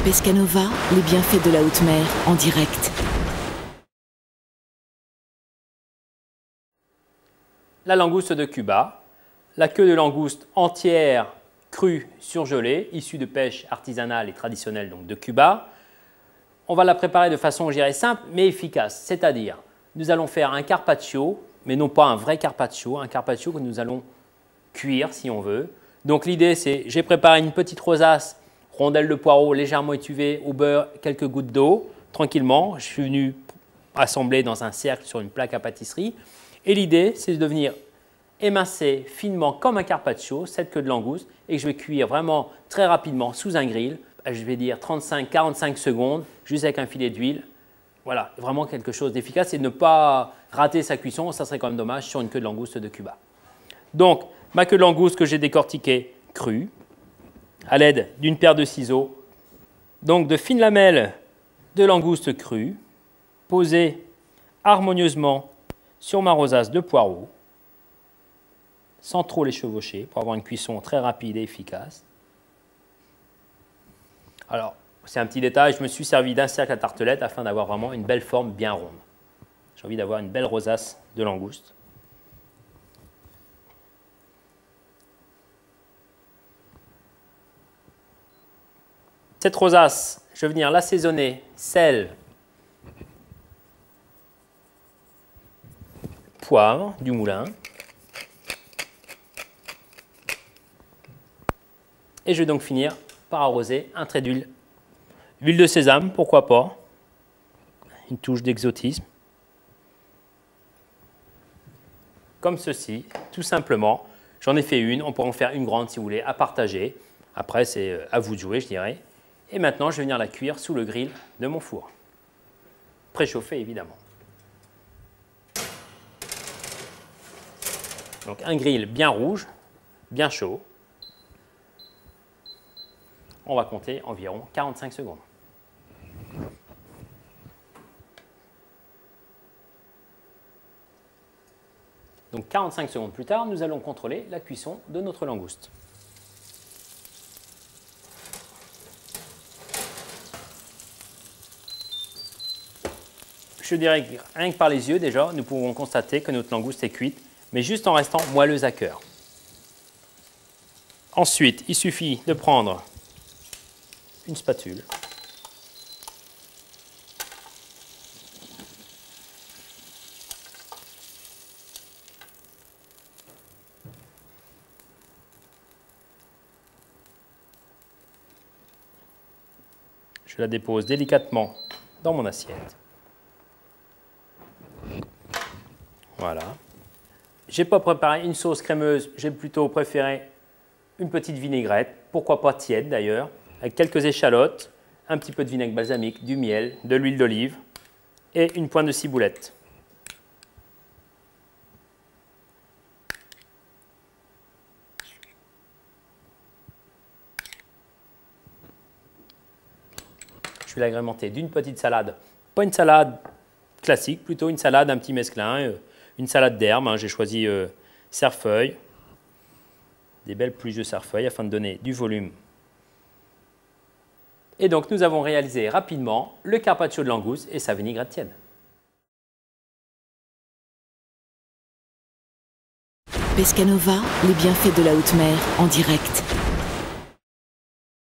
Pescanova, les bienfaits de la haute mer en direct. La langouste de Cuba, la queue de langouste entière, crue, surgelée, issue de pêche artisanale et traditionnelle donc de Cuba. On va la préparer de façon, je dirais, simple mais efficace, c'est-à-dire nous allons faire un carpaccio, mais non pas un vrai carpaccio, un carpaccio que nous allons cuire si on veut. Donc l'idée c'est, j'ai préparé une petite rosace, rondelle de poireau légèrement étuvée au beurre, quelques gouttes d'eau, tranquillement. Je suis venu assembler dans un cercle sur une plaque à pâtisserie. Et l'idée c'est de venir émincer finement comme un carpaccio, cette queue de langouste, et que je vais cuire vraiment très rapidement sous un grill. Je vais dire 35-45 secondes, juste avec un filet d'huile. Voilà, vraiment quelque chose d'efficace et ne pas rater sa cuisson, ça serait quand même dommage sur une queue de langouste de Cuba. Donc, ma queue de langouste que j'ai décortiquée crue, à l'aide d'une paire de ciseaux. Donc, de fines lamelles de langouste crue, posées harmonieusement sur ma rosace de poireaux, sans trop les chevaucher, pour avoir une cuisson très rapide et efficace. Alors, c'est un petit détail, je me suis servi d'un cercle à tartelette afin d'avoir vraiment une belle forme bien ronde. J'ai envie d'avoir une belle rosace de langouste. Cette rosace, je vais venir l'assaisonner, sel, poivre du moulin. Et je vais donc finir par arroser un trait d'huile. Huile de sésame, pourquoi pas. Une touche d'exotisme. Comme ceci, tout simplement. J'en ai fait une, on pourra en faire une grande si vous voulez, à partager. Après, c'est à vous de jouer, je dirais. Et maintenant, je vais venir la cuire sous le grill de mon four. Préchauffé, évidemment. Donc, un grill bien rouge, bien chaud. On va compter environ 45 secondes. Donc 45 secondes plus tard, nous allons contrôler la cuisson de notre langouste. Je dirais que rien que par les yeux déjà, nous pouvons constater que notre langouste est cuite, mais juste en restant moelleuse à cœur. Ensuite, il suffit de prendre une spatule. Je la dépose délicatement dans mon assiette. Voilà. Je n'ai pas préparé une sauce crémeuse, j'ai plutôt préféré une petite vinaigrette, pourquoi pas tiède d'ailleurs, avec quelques échalotes, un petit peu de vinaigre balsamique, du miel, de l'huile d'olive et une pointe de ciboulette. Je vais l'agrémenter d'une petite salade, pas une salade classique, plutôt une salade, un petit mesclin, une salade d'herbes, j'ai choisi cerfeuil, des belles peluches de cerfeuil afin de donner du volume. Et donc nous avons réalisé rapidement le carpaccio de langouste et sa vinaigrette tiède. Pescanova, les bienfaits de la haute mer en direct.